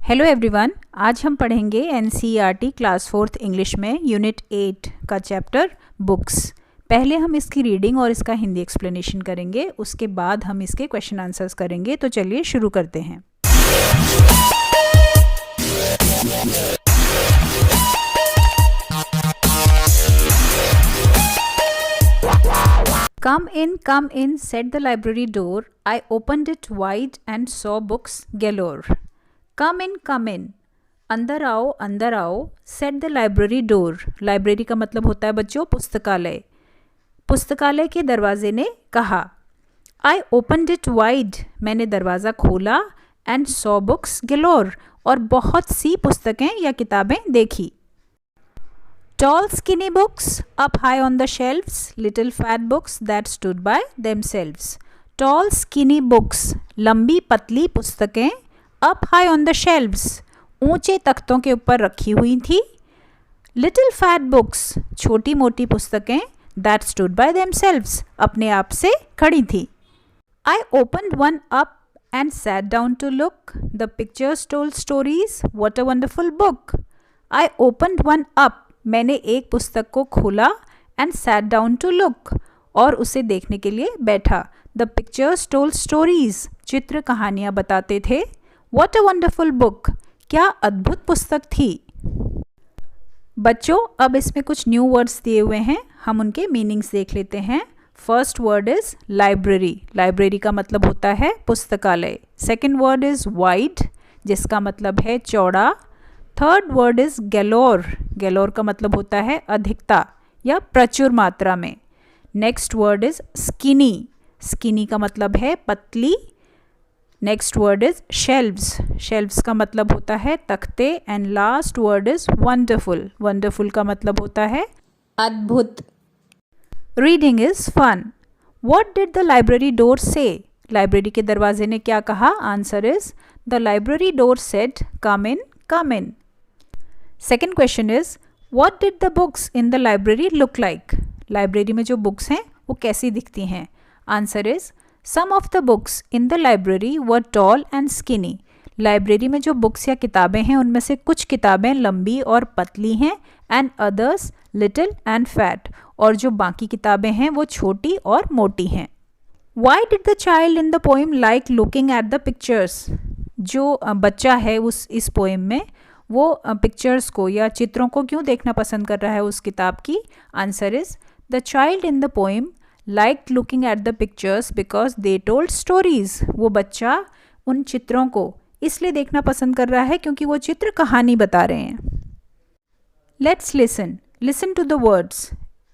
Hello everyone, आज हम पढ़ेंगे एनसीईआरटी क्लास 4th इंग्लिश में यूनिट 8 का चैप्टर बुक्स। पहले हम इसकी रीडिंग और इसका हिंदी एक्सप्लेनेशन करेंगे, उसके बाद हम इसके क्वेश्चन आंसर्स करेंगे। तो चलिए शुरू करते हैं। Come in, said the library door. I opened it wide and saw books galore. Come in, अंदर आओ, set the library door. Library का मतलब होता है बच्चों पुस्तकालय। पुस्तकालय के दरवाजे ने कहा। आई ओपनड इट वाइड, मैंने दरवाज़ा खोला। एंड सॉ बुक्स गैलोर, और बहुत सी पुस्तकें या किताबें देखी। Tall skinny books up high on the shelves, little fat books that stood by themselves. Tall skinny books, लंबी पतली पुस्तकें, up high on the shelves, ऊंचे तख्तों के ऊपर रखी हुई थी। लिटिल फैट बुक्स, छोटी मोटी पुस्तकें, दैट स्टूड बाय देमसेल्व्स, अपने आप से खड़ी थी। I opened one up and sat down to look, the pictures told stories, what a wonderful book. I opened one up, मैंने एक पुस्तक को खोला। And sat down to look, और उसे देखने के लिए बैठा। द पिक्चर्स टोल्ड स्टोरीज, चित्र कहानियाँ बताते थे। व्हाट अ वंडरफुल बुक, क्या अद्भुत पुस्तक थी। बच्चों, अब इसमें कुछ न्यू वर्ड्स दिए हुए हैं, हम उनके मीनिंग्स देख लेते हैं। First word is library. Library का मतलब होता है पुस्तकालय। सेकंड वर्ड इज वाइड, जिसका मतलब है चौड़ा। Third word is galore. Galore का मतलब होता है अधिकता या प्रचुर मात्रा में। Next word is skinny. Skinny का मतलब है पतली। Next word is shelves. Shelves का मतलब होता है तख्ते। And last word is wonderful. Wonderful का मतलब होता है अद्भुत। Reading is fun. What did the library door say? Library के दरवाजे ने क्या कहा? Answer is the library door said come in, come in. Second question is what did the books in the library look like? Library में जो books हैं वो कैसी दिखती हैं? Answer is some of the books in the library were tall and skinny. Library में जो books या किताबें हैं उनमें से कुछ किताबें लंबी और पतली हैं। And others little and fat, और जो बाकी किताबें हैं वो छोटी और मोटी हैं। Why did the child in the poem like looking at the pictures? जो बच्चा है इस पोएम में वो पिक्चर्स को या चित्रों को क्यों देखना पसंद कर रहा है उस किताब की? Answer is the child in the poem liked looking at the pictures because they told stories. वो बच्चा उन चित्रों को इसलिए देखना पसंद कर रहा है क्योंकि वो चित्र कहानी बता रहे हैं। Let's listen to the words.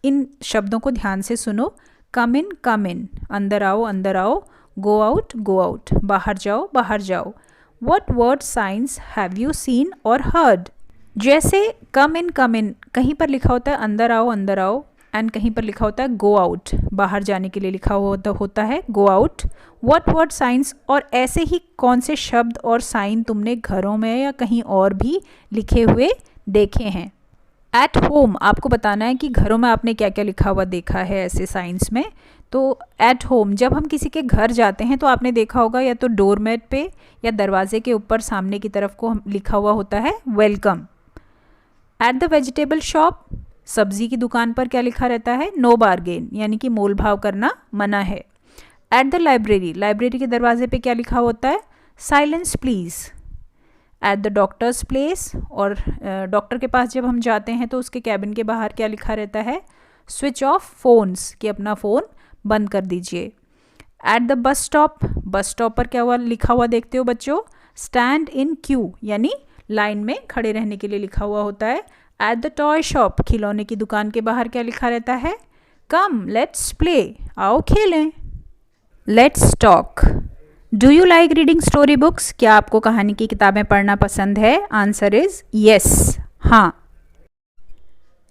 इन शब्दों को ध्यान से सुनो। come in, अंदर आओ, go out, बाहर जाओ। What word signs have you seen or heard? जैसे come in, कहीं पर लिखा होता है अंदर आओ, एंड कहीं पर लिखा होता है गो आउट, बाहर जाने के लिए लिखा होता है go out. What word science, और ऐसे ही कौन से शब्द और साइन तुमने घरों में या कहीं और भी लिखे हुए देखे हैं? एट होम, आपको बताना है कि घरों में आपने क्या क्या लिखा हुआ देखा है ऐसे साइंस में। तो एट होम, जब हम किसी के घर जाते हैं तो आपने देखा होगा या तो डोरमेट पे या दरवाजे के ऊपर सामने की तरफ को लिखा हुआ होता है welcome. At the vegetable shop, सब्जी की दुकान पर क्या लिखा रहता है? नो बार्गेन, यानी कि मोल भाव करना मना है। एट द लाइब्रेरी, लाइब्रेरी के दरवाजे पे क्या लिखा होता है? Silence please. At the doctors place, और डॉक्टर के पास जब हम जाते हैं तो उसके कैबिन के बाहर क्या लिखा रहता है? स्विच ऑफ फोन्स, कि अपना फ़ोन बंद कर दीजिए। At the bus stop, bus stop पर क्या लिखा हुआ देखते हो बच्चों? स्टैंड इन क्यू, यानी लाइन में खड़े रहने के लिए लिखा हुआ होता है। एट द टॉय शॉप, खिलौने की दुकान के बाहर क्या लिखा रहता है? कम लेट्स प्ले, आओ खेलें। Let's talk. Do you like reading story books? क्या आपको कहानी की किताबें पढ़ना पसंद है? आंसर इज यस, हाँ।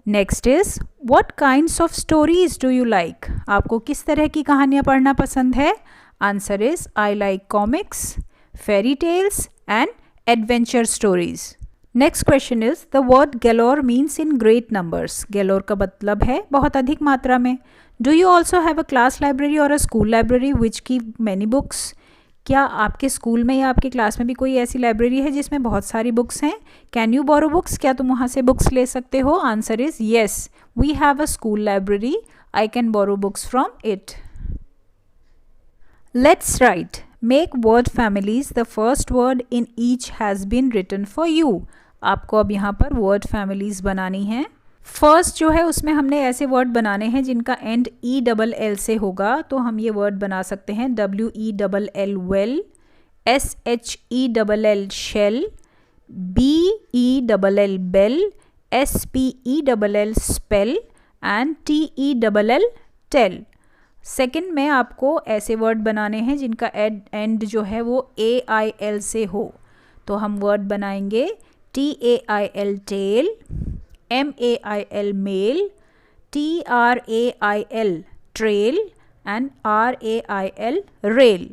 Next is what kinds of stories do you like? आपको किस तरह की कहानियाँ पढ़ना पसंद है? Answer is I like comics, fairy tales and adventure stories. Next question is the word galore means in great numbers. Galore का मतलब है बहुत अधिक मात्रा में। Do you also have a class library और a school library which keep many books? क्या आपके स्कूल में या आपके क्लास में भी कोई ऐसी लाइब्रेरी है जिसमें बहुत सारी बुक्स हैं? Can you borrow books? क्या तुम वहाँ से बुक्स ले सकते हो? Answer is yes, we have a school library, I can borrow books from it. Let's write. Make word families. The first word in each has been written for you. आपको अब यहाँ पर वर्ड फैमिलीज बनानी है. First जो है उसमें हमने ऐसे वर्ड बनाने हैं जिनका एंड ELL से होगा. तो हम ये वर्ड बना सकते हैं WELL well, SHELL shell, BELL bell, SPELL spell and TELL tell. Second में आपको ऐसे वर्ड बनाने हैं जिनका एंड जो है वो AIL से हो. तो हम वर्ड बनाएंगे TAIL tail, MAIL mail, TRAIL trail and RAIL rail.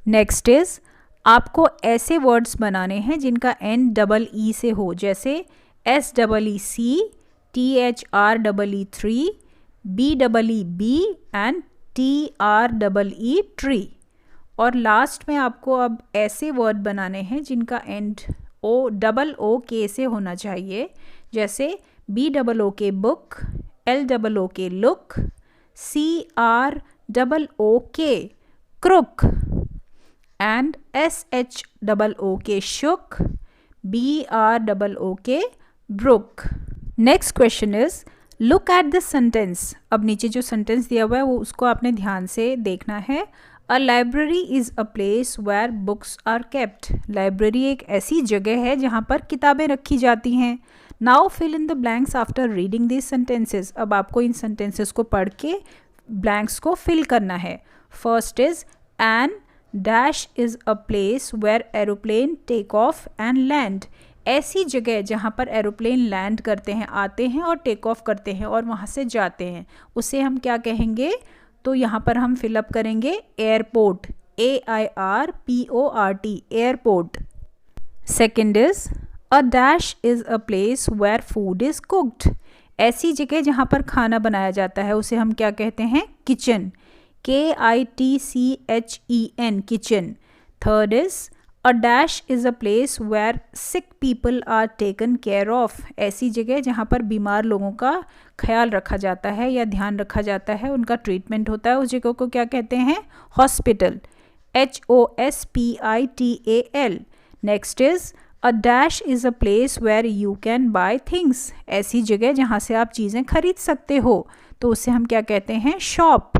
Next is आपको ऐसे वर्ड्स बनाने हैं जिनका एंड EE से हो, जैसे SEEC, THREE, BEE and TREE tree. और लास्ट में आपको अब ऐसे वर्ड बनाने हैं जिनका एंड OOK से होना चाहिए, जैसे BOOK book, LOOK look, CROOK crook and SHOOK shook, BROOK brook. Next question is look at the sentence. अब नीचे जो सेंटेंस दिया हुआ है वो उसको आपने ध्यान से देखना है. A library is a place where books are kept. Library एक ऐसी जगह है जहाँ पर किताबें रखी जाती हैं. Now fill in the blanks after reading this sentences. अब आपको इन सेंटेंसेस को पढ़ के ब्लैंक्स को फिल करना है. First is an dash is a place where aeroplane take off and land. ऐसी जगह जहाँ पर एरोप्लेन लैंड करते हैं, आते हैं और टेक ऑफ करते हैं और वहाँ से जाते हैं, उसे हम क्या कहेंगे? तो यहाँ पर हम फिलअप करेंगे airport, AIRPORT airport. Second is a dash is a place where food is cooked. ऐसी जगह जहाँ पर खाना बनाया जाता है उसे हम क्या कहते हैं? Kitchen, KITCHEN kitchen. Third is a dash is a place where sick people are taken care of. ऐसी जगह जहाँ पर बीमार लोगों का ख्याल रखा जाता है या ध्यान रखा जाता है, उनका ट्रीटमेंट होता है, उस जगह को क्या कहते हैं? Hospital, HOSPITAL. Next is a dash is a place where you can buy things. ऐसी जगह जहाँ से आप चीज़ें खरीद सकते हो, तो उसे हम क्या कहते हैं? Shop,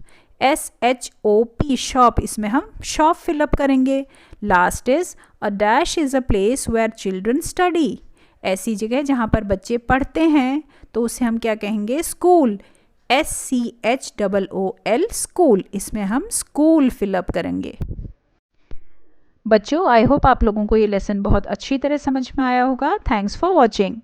SHOP shop. इसमें हम शॉप फिलअप करेंगे. Last is a dash is a place where children study. ऐसी जगह जहाँ पर बच्चे पढ़ते हैं, तो उसे हम क्या कहेंगे? School, SCHOOL school. इसमें हम स्कूल फिलअप करेंगे. बच्चों, आई होप आप लोगों को ये लेसन बहुत अच्छी तरह समझ में आया होगा. Thanks for watching.